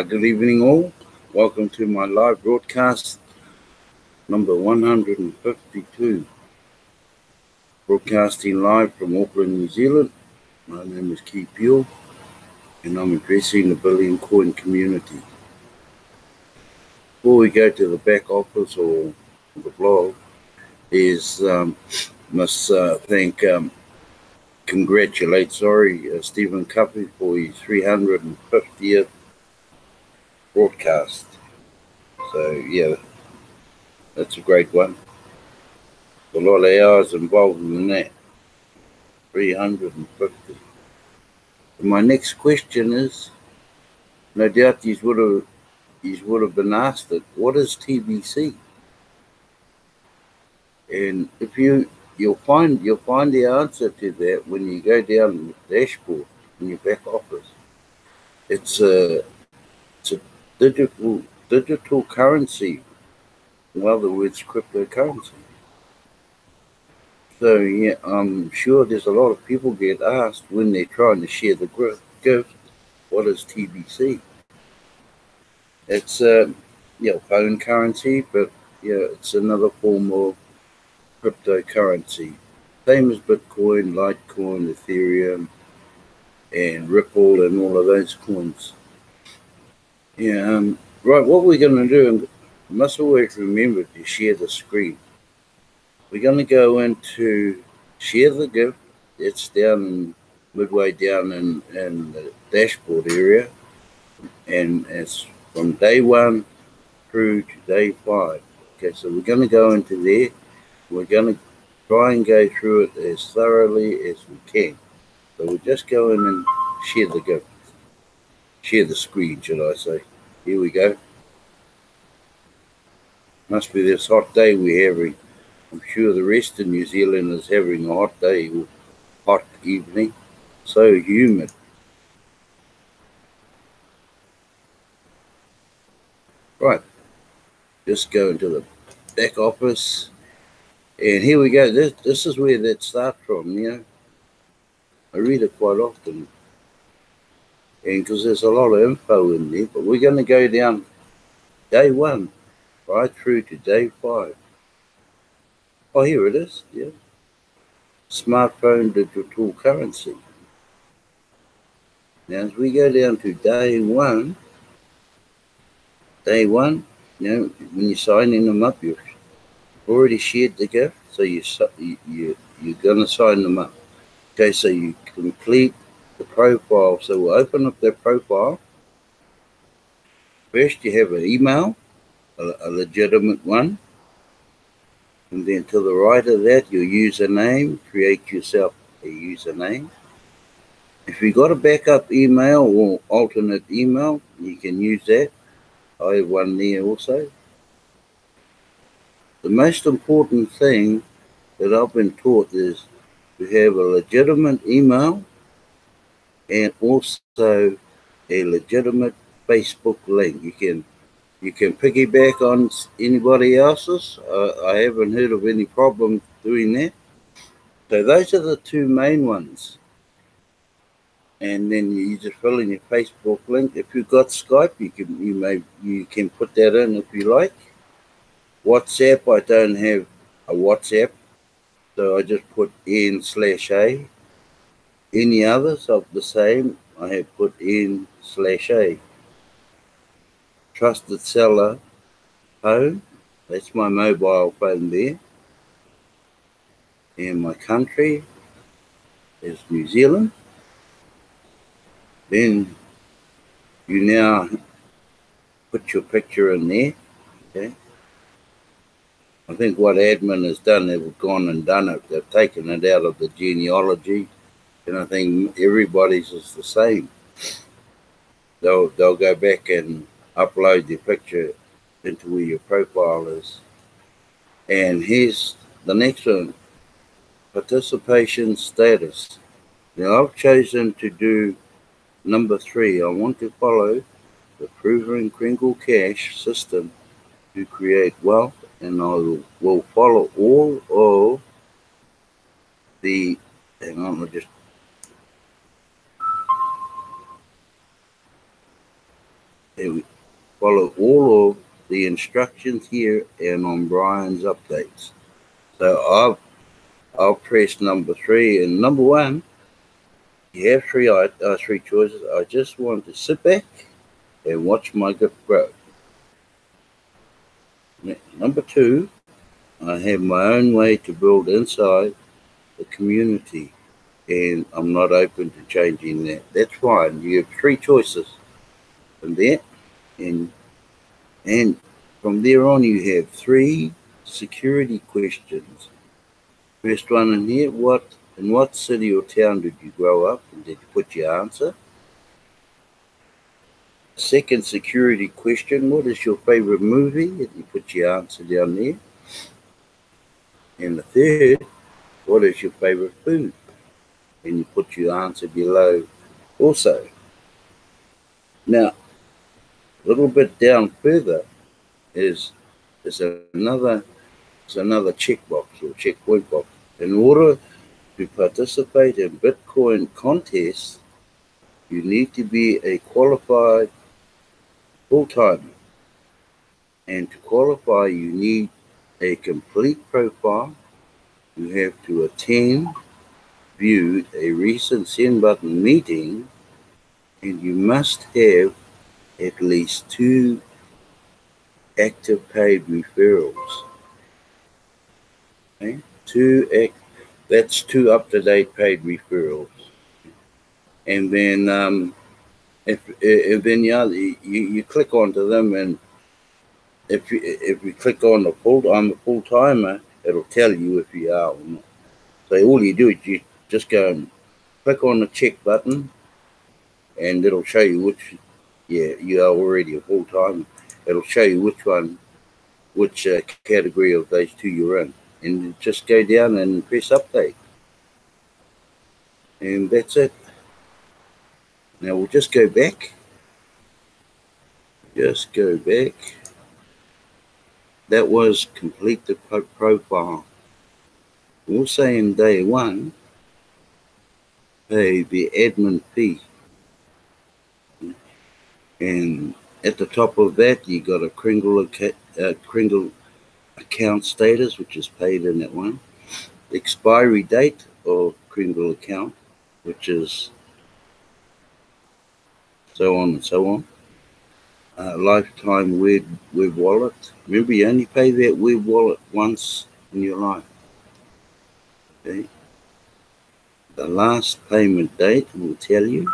Good evening, all. Welcome to my live broadcast number 152. Broadcasting live from Auckland, New Zealand. My name is Keith Peel, and I'm addressing the Billion Coin community. Before we go to the back office or the blog, must congratulate Stephen Cuffy for his 350th broadcast. So yeah, that's a great one. A lot of hours involved in that. 350. And my next question is, no doubt you would have been asked it, what is TBC? And if you'll find the answer to that when you go down the dashboard in your back office. It's a digital currency. In other words, cryptocurrency. So yeah, I'm sure there's a lot of people get asked when they're trying to share the gift, what is TBC? It's phone currency, but it's another form of cryptocurrency. Same as Bitcoin, Litecoin, Ethereum, and Ripple, and all of those coins. Right, what we're going to do, I must always remember to share the screen. We're going to go into share the gift. It's midway down in the dashboard area, and it's from day 1 through to day 5. Okay, so we're going to go into there. We're going to try and go through it as thoroughly as we can. So we'll just go in and share the gift. Share the screen, should I say. Here we go. Must be this hot day we're having. I'm sure the rest of New Zealand is having a hot day or hot evening. So humid. Right. Just go into the back office. And here we go. This is where that starts from, I read it quite often. And because there's a lot of info in there. But we're going to go down day 1 right through to day 5. Oh, here it is, yeah. Smartphone digital currency. Now, as we go down to day 1, when you're signing them up, you've already shared the gift, so you're going to sign them up. Okay, so you complete the profile. So we'll open up their profile. First, you have an email, a legitimate one. And then to the right of that, your username, create yourself a username. If you've got a backup email or alternate email, you can use that. I have one there also. The most important thing that I've been taught is to have a legitimate email and also a legitimate Facebook link. You can piggyback on anybody else's. I haven't heard of any problem doing that. So those are the two main ones. And then you just fill in your Facebook link. If you've got Skype, you can put that in if you like. WhatsApp, I don't have a WhatsApp, so I just put N/A. Any others of the same, I have put N/A. Trusted seller phone, that's my mobile phone there. And my country is New Zealand. Then you now put your picture in there, okay? I think what admin has done, they've gone and done it. They've taken it out of the genealogy, and I think everybody's is the same. They'll go back and upload their picture into where your profile is. And here's the next one, participation status. Now I've chosen to do number 3. I want to follow the proven Kringle Cash system to create wealth, and I will follow all of the, hang on, I'll just and we follow all of the instructions here and on Brian's updates. So I'll press number 3, and number 1, you have three choices. I just want to sit back and watch my gift grow. Number 2, I have my own way to build inside the community, and I'm not open to changing that. That's fine. You have 3 choices from there, and from there on you have 3 security questions. First one in here, in what city or town did you grow up, and did you put your answer? Second security question, what is your favorite movie? And you put your answer down there. And the third, what is your favorite food? And you put your answer below also. Now, a little bit down further is another checkbox or checkpoint box. In order to participate in Bitcoin contests, you need to be a qualified full-timer. And to qualify, you need a complete profile. You have to viewed a recent send button meeting, and you must have at least 2 active paid referrals. Okay? That's 2 up-to-date paid referrals. And then you click onto them, and if you click on I'm a full-timer, it'll tell you if you are or not. So all you do is you just go and click on the check button, and it'll show you which, you are already a full-timer. It'll show you which category of those 2 you're in. And just go down and press update. And that's it. Now we'll just go back. That was complete the profile. We'll say in day 1, pay the admin fee. And at the top of that, you got a Kringle account status, which is paid in that one. Expiry date of Kringle account, which is so on and so on. Lifetime web wallet. Remember, you only pay that web wallet once in your life. Okay. The last payment date will tell you,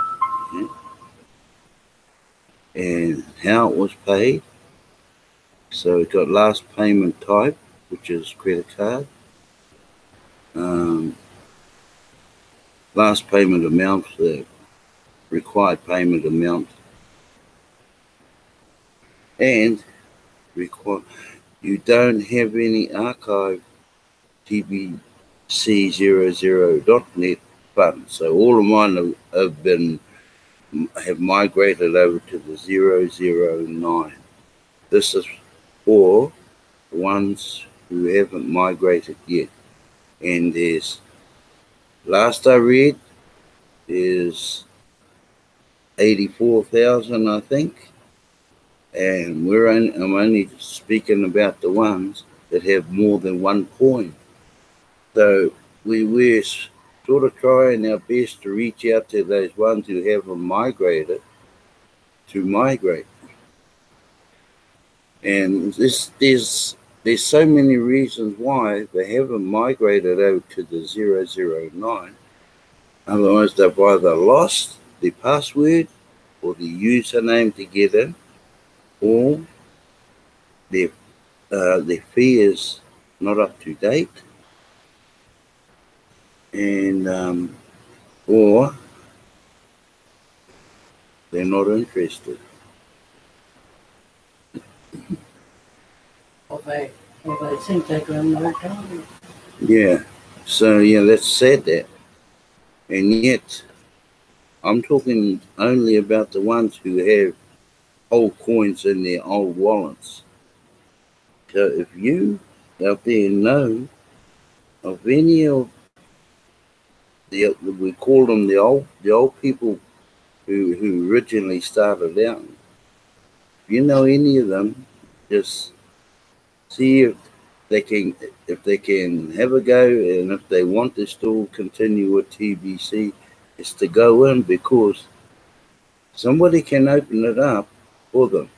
and how it was paid. So we've got last payment type, which is credit card. Last payment amount, the required payment amount, and you don't have any archive TBC00.net funds. So all of mine have migrated over to the 009. This is for the ones who haven't migrated yet. And there's, last I read, is 84,000, I think. And I'm only speaking about the ones that have more than 1 coin. So we're sort of trying our best to reach out to those ones who haven't migrated to migrate. And there's so many reasons why they haven't migrated over to the 009. Otherwise, they've either lost the password or the username to get in, or their fee is not up to date, and or they're not interested. Or they think they're going to work on it. Yeah. So that's sad that. And yet, I'm talking only about the ones who have old coins in their old wallets. So if you out there know of any of we call them the old people who originally started out, you know any of them, just see if they can have a go, and if they want to still continue with TBC, is to go in, because somebody can open it up for them.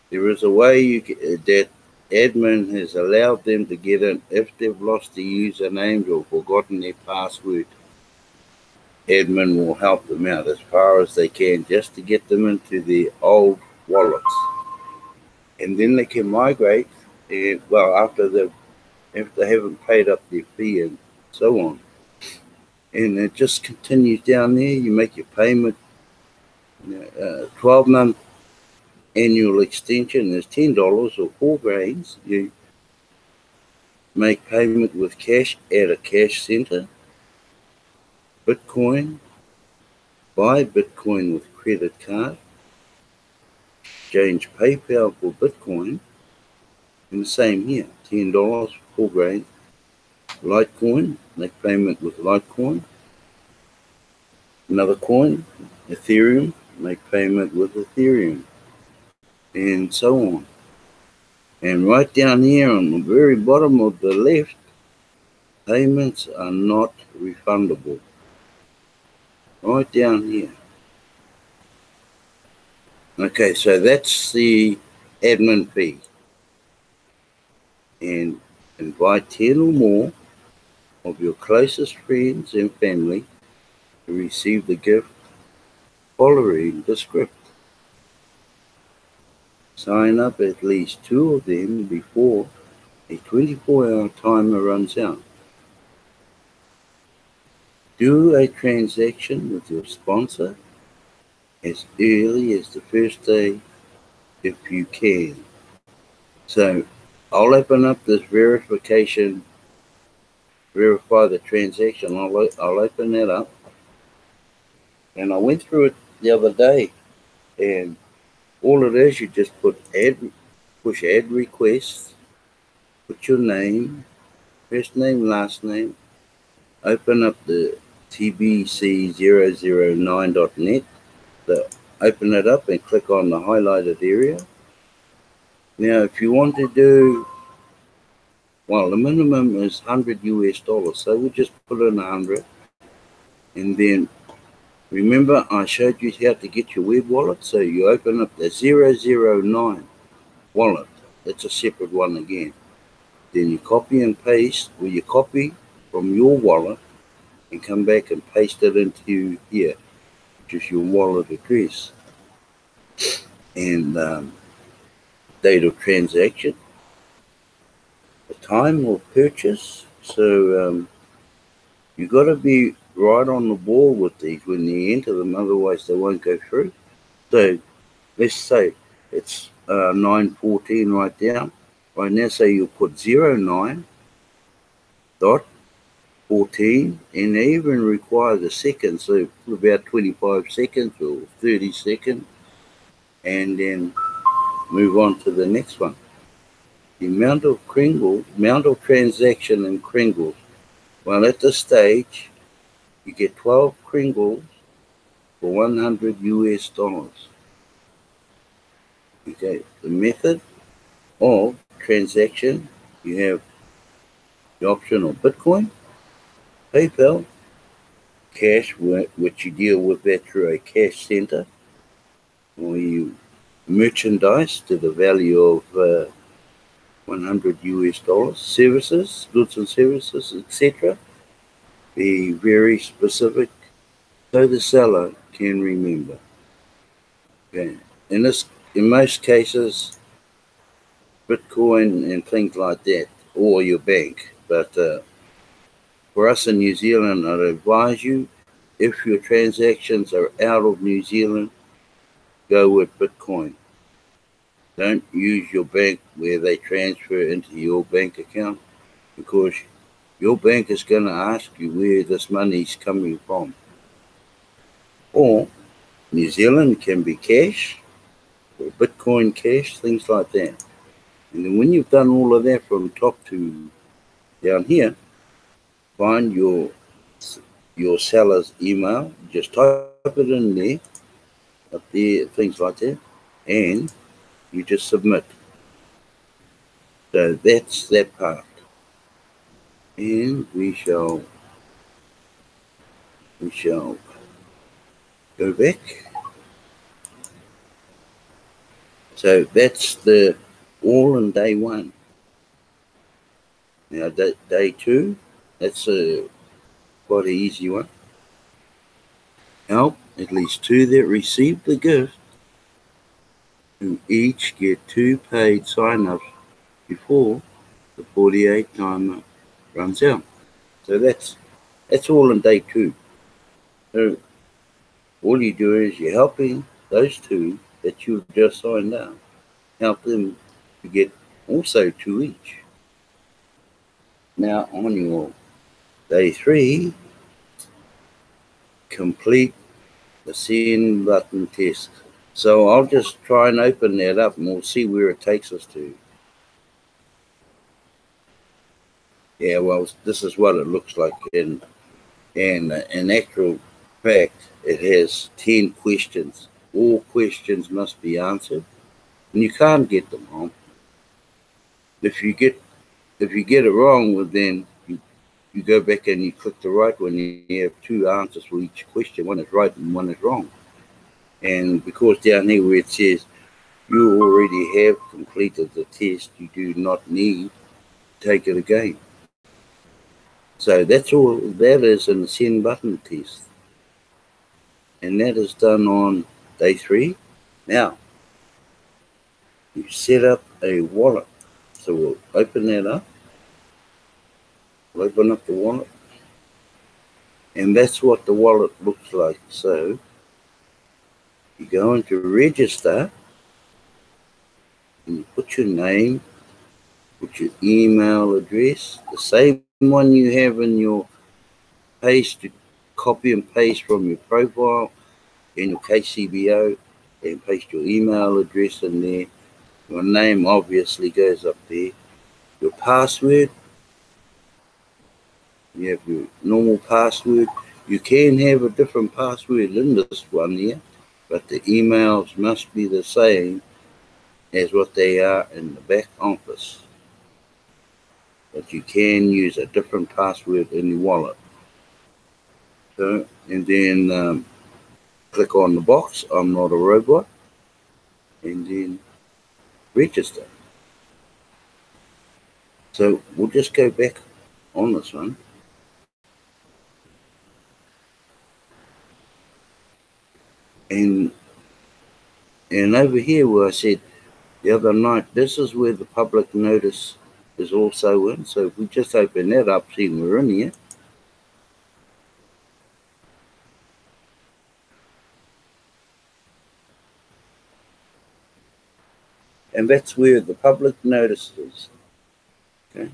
There is a way that admin has allowed them to get in if they've lost the username or forgotten their password. Admin will help them out as far as they can, just to get them into the old wallets, and then they can migrate. And well, if they haven't paid up their fee and so on, and it just continues down there. You make your payment. 12-month annual extension is $10 or 4 grains. You make payment with cash at a cash center, Bitcoin, buy Bitcoin with credit card, exchange PayPal for Bitcoin, and the same here, $10, 4 grains. Litecoin, make payment with Litecoin. Another coin, Ethereum, make payment with Ethereum, and so on. And right down here on the very bottom of the left, payments are not refundable. Right down here. Okay, so that's the admin fee. And invite 10 or more of your closest friends and family to receive the gift following the script. Sign up at least 2 of them before a 24-hour timer runs out. Do a transaction with your sponsor as early as the first day if you can. So I'll open up this verification, verify the transaction. I'll open that up. And I went through it the other day, and all it is, you just push add requests, put your name, first name, last name, open up the TBC009.net, open it up and click on the highlighted area. Now, if you want to do, well, the minimum is $100, so we'll just put in 100. And then, remember, I showed you how to get your web wallet, so you open up the 009 wallet. That's a separate one again. Then you copy and paste, where you copy from your wallet and come back and paste it into here, which is your wallet address. And date of transaction, the time of purchase. So you got to be right on the ball with these when you enter them, otherwise they won't go through. So let's say it's 9:14 right down. Right now, so you'll put 09.14, and they even require the seconds, so about 25 seconds or 30 seconds, and then move on to the next one. The amount of transaction in Kringles. Well, at this stage, you get 12 Kringles for $100. Okay, the method of transaction, you have the option of Bitcoin, PayPal, cash, which you deal with that through a cash center, or you merchandise to the value of $100, services, goods and services, etc. Be very specific so the seller can remember. Okay. In most cases, Bitcoin and things like that, or your bank. But for us in New Zealand, I'd advise you, if your transactions are out of New Zealand, go with Bitcoin. Don't use your bank where they transfer into your bank account, because your bank is going to ask you where this money is coming from. Or New Zealand can be cash, or Bitcoin cash, things like that. And then when you've done all of that from top to down here, find your seller's email, just type it in there, up there, things like that. and you just submit. So that's that part. And we shall go back. So that's the all in day one. Now day two, that's quite an easy one. Help at least 2 that received the gift who each get 2 paid sign-ups before the 48 timer runs out. So that's all in day 2. So all you do is you're helping those 2 that you've just signed up, help them to get also 2 each. Now on your day 3, complete the send button test. So I'll just try and open that up and we'll see where it takes us to. Yeah, well, this is what it looks like. And in actual fact, it has 10 questions. All questions must be answered, and you can't get them wrong. If you get it wrong, well, then you go back and you click the right one. You have 2 answers for each question. One is right and one is wrong. And because down here where it says you already have completed the test, you do not need to take it again. So that's all that is in the send button test. And that is done on day 3. Now, you set up a wallet. So we'll open that up. We'll open up the wallet. And that's what the wallet looks like. So you go into register and you put your name, put your email address, the same one you have in your paste, copy and paste from your profile in your KCBO, and paste your email address in there. Your name obviously goes up there. Your password, you have your normal password. You can have a different password in this one here, but the emails must be the same as what they are in the back office. But you can use a different password in your wallet. So, and then click on the box, I'm not a robot, and then register. So we'll just go back on this one. And over here where I said the other night, this is where the public notice is also in. So if we just open that up, see we're in here. And that's where the public notice is. Okay.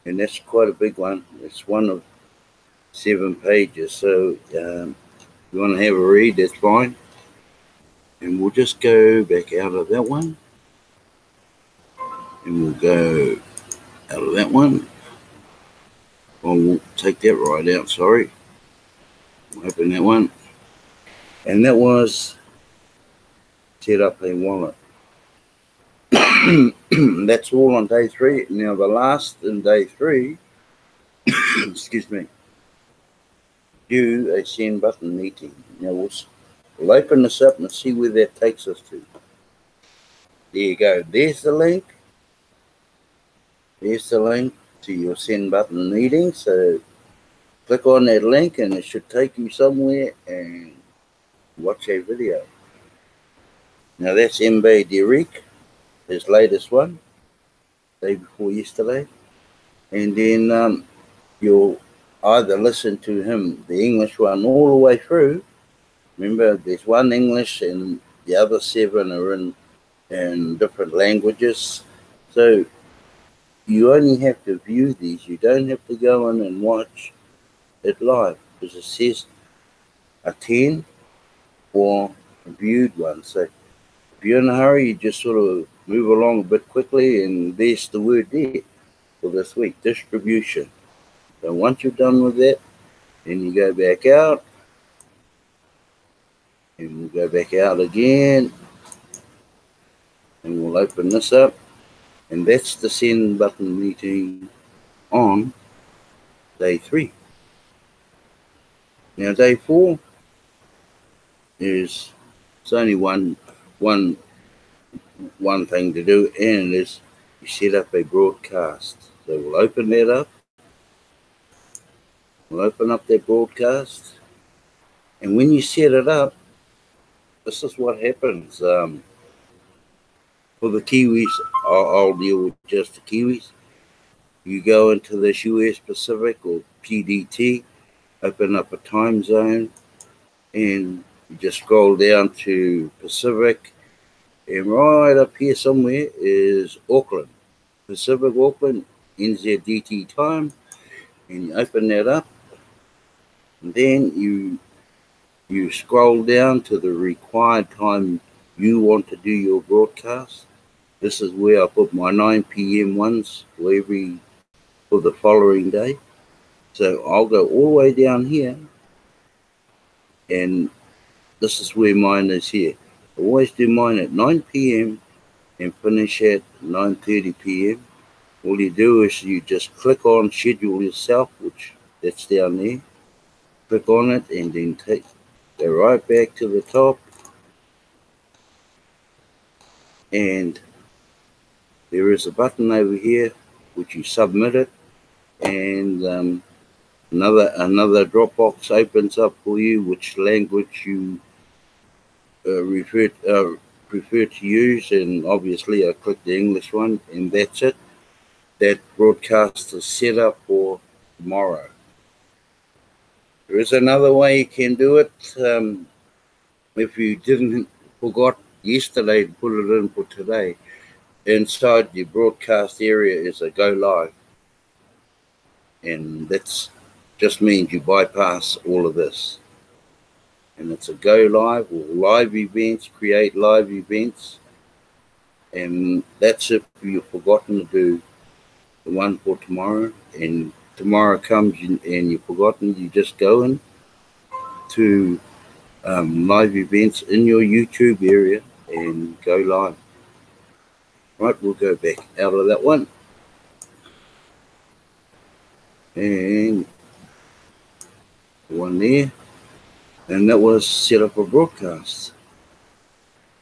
And that's quite a big one. It's one of 7 pages. So if you want to have a read, that's fine. And we'll just go back out of that one. And we'll go out of that one. Well, we'll take that right out, sorry. We'll open that one. And that was set up a wallet. That's all on day 3. Now the last in day 3, excuse me, do a send button meeting. Now we'll open this up and see where that takes us to. There you go. There's the link. There's the link to your send button meeting. So click on that link and it should take you somewhere and watch a video. Now that's Mbe Derek, his latest one, day before yesterday. And then you'll either listen to him, the English one, all the way through. Remember, there's one English and the other 7 are in different languages. So you only have to view these. You don't have to go in and watch it live, because it says attend or viewed one. So if you're in a hurry, you just sort of move along a bit quickly, and there's the word there for this week, distribution. So once you're done with that, then you go back out And we'll go back out again, and we'll open this up, and that's the send button meeting on day 3. Now day 4 is, it's only one thing to do, and it is you set up a broadcast. So we'll open that up. We'll open up that broadcast, and when you set it up, this is what happens. For the Kiwis, I'll deal with just the Kiwis. You go into this US Pacific or PDT, open up a time zone, and you just scroll down to Pacific, and right up here somewhere is Auckland, Pacific Auckland, NZDT time, and you open that up, and then you scroll down to the required time you want to do your broadcast. This is where I put my 9 p.m. ones for the following day. So I'll go all the way down here, and this is where mine is here. I always do mine at 9 p.m. and finish at 9:30 p.m. All you do is you just click on schedule yourself, which that's down there. Click on it, and then go right back to the top, and there is a button over here which you submit it, and another drop box opens up for you, which language you prefer to use, and obviously I click the English one, and that's it. That broadcast is set up for tomorrow. There is another way you can do it. If you forgot yesterday to put it in for today, inside your broadcast area is a go live, and that's just means you bypass all of this, and it's a go live or live events, create live events, and that's if you've forgotten to do the one for tomorrow, and tomorrow comes and you've forgotten, you just go in to live events in your YouTube area and go live. Right, we'll go back out of that one, and one there, and that was set up a broadcast.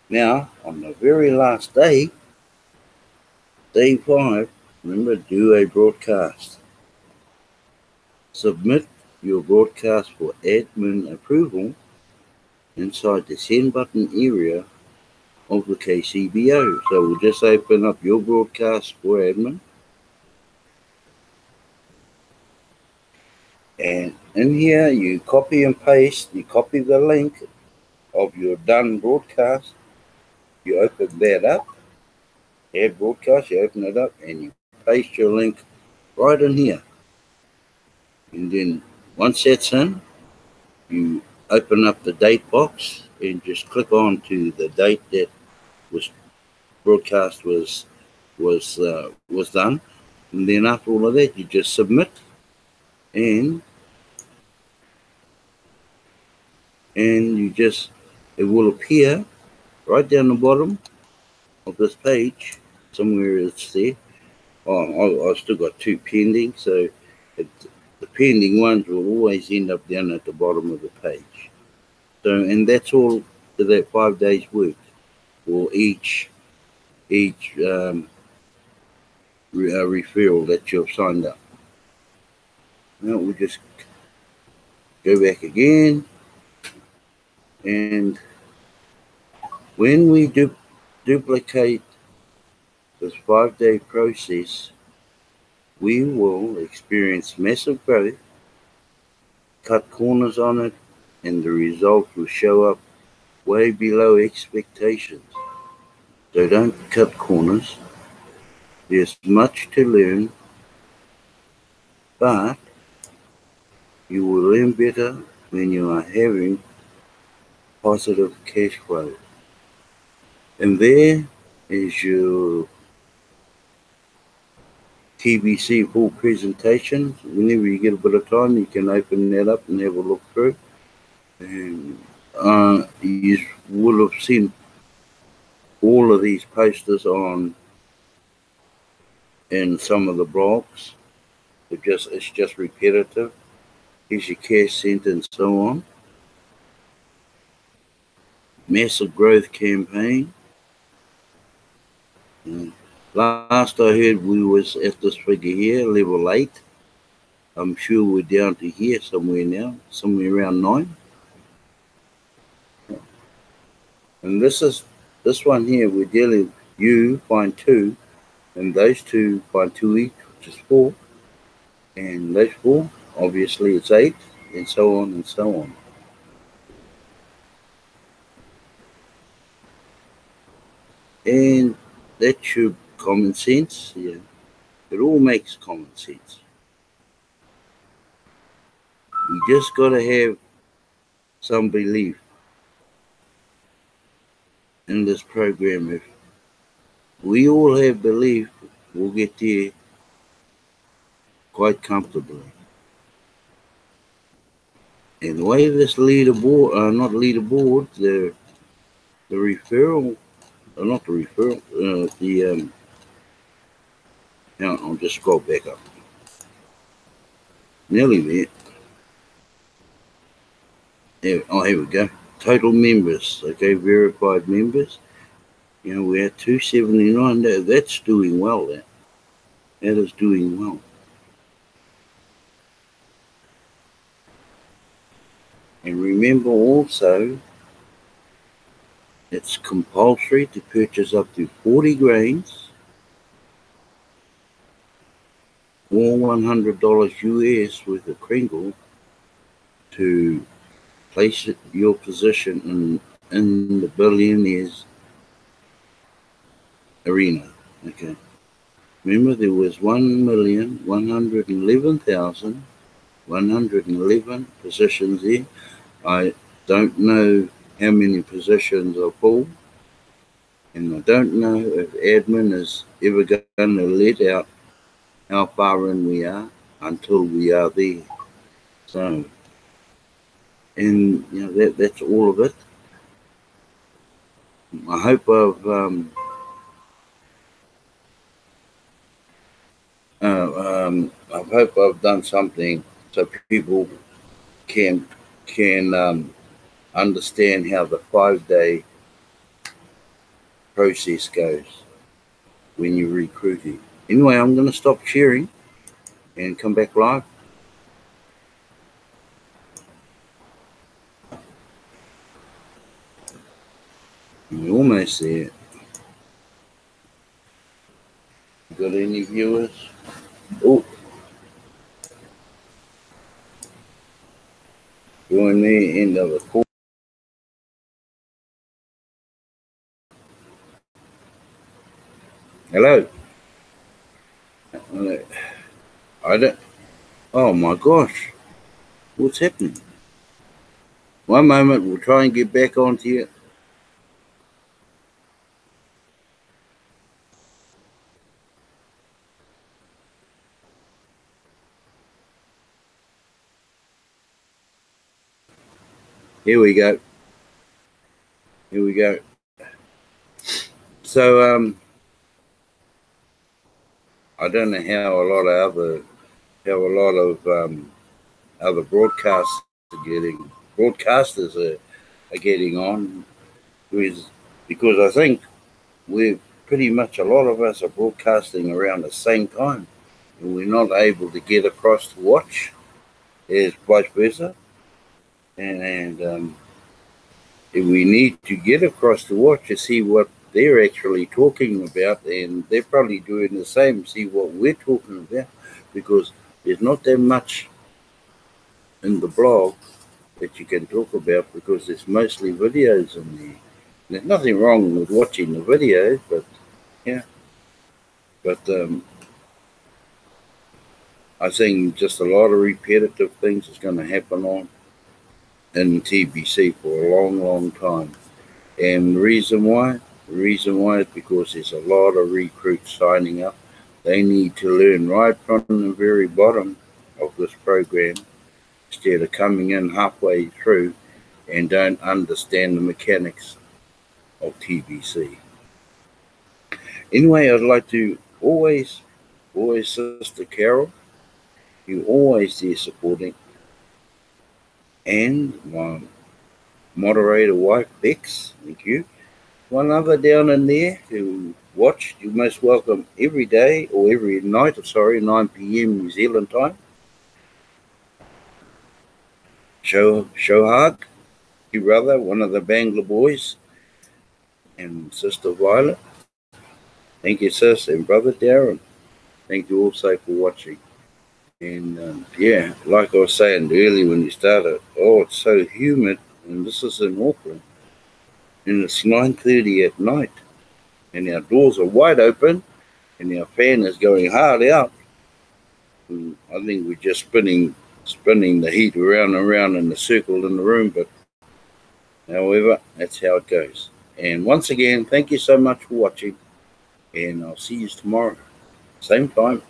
Now on the very last day, day 5, remember, do a broadcast. Submit your broadcast for admin approval inside the send button area of the KCBO. So we'll just open up your broadcast for admin, and in here you copy and paste, you copy the link of your done broadcast, you open that up, add broadcast, you open it up, and you paste your link right in here. And then once that's in, you open up the date box and just click on to the date that was broadcast was done. And then after all of that, you just submit, and it will appear right down the bottom of this page. Somewhere it's there. Oh, I've still got 2 pending, so the pending ones will always end up down at the bottom of the page. So, and that's all for that 5 days work, or each referral that you've signed up. Now we'll just go back again, and when we duplicate this 5-day process, we will experience massive growth, cut corners on it, and the results will show up way below expectations. So don't cut corners. There's much to learn, but you will learn better when you are having positive cash flow. And there is your TBC full presentation. Whenever you get a bit of time, you can open that up and have a look through. And you will have seen all of these posters on in some of the blogs. It's just repetitive. Here's your cash sent and so on. Massive growth campaign. Last I heard, we was at this figure here, level 8. I'm sure we're down to here somewhere now, somewhere around 9. And this one here, we're dealing, you find 2, and those 2 find 2 each, which is 4. And those 4, obviously it's 8, and so on and so on. And that's your common sense. Yeah. It all makes common sense. You just got to have some belief in this program. If we all have belief, we'll get there quite comfortably. And the way this leaderboard, not leaderboard, the referral, not the referral, I'll just scroll back up. Nearly there. Here we go. Total members, okay, verified members. You know, we're at 279. That's doing well. That is doing well. And remember also, it's compulsory to purchase up to 40 grains or $100 US worth of Kringle to place your position in the billionaires arena. Okay. Remember, there was 1,111,111 positions there. I don't know how many positions are full, and I don't know if admin is ever going to let out how far in we are until we are there. So, and you know, that's all of it. I hope I've done something so people can understand how the 5-day process goes when you're recruiting. Anyway, I'm going to stop sharing and come back live. We're almost there. Got any viewers? Oh, join me in the call. Hello. I don't. Oh my gosh, what's happening? One moment, we'll try and get back onto you. Here we go. Here we go. So I don't know how a lot of other broadcasters are getting on, because I think we're pretty much, a lot of us are broadcasting around the same time, and we're not able to get across to watch, as vice versa. And if we need to get across to watch to see what they're actually talking about, and they're probably doing the same, see what we're talking about, because there's not that much in the blog that you can talk about, because there's mostly videos in there. There's nothing wrong with watching the videos, but yeah. But I think just a lot of repetitive things is going to happen on in TBC for a long, long time. And the reason why is because there's a lot of recruits signing up. They need to learn right from the very bottom of this program, instead of coming in halfway through and don't understand the mechanics of TBC. Anyway, I'd like to always Sister Carol, you always there supporting, and my moderator wife Bex, thank you. One other down in there who watched, you're most welcome every day or every night, 9 p.m. New Zealand time. Shohag, your brother, one of the Bangla boys, and Sister Violet. Thank you, sis, and Brother Darren. Thank you also for watching. And yeah, like I was saying earlier when you started, it's so humid, and this is in Auckland, and it's 9:30 at night, and our doors are wide open, and our fan is going hard out. And I think we're just spinning the heat around and around in a circle in the room, but however, that's how it goes. And once again, thank you so much for watching, and I'll see you tomorrow, same time.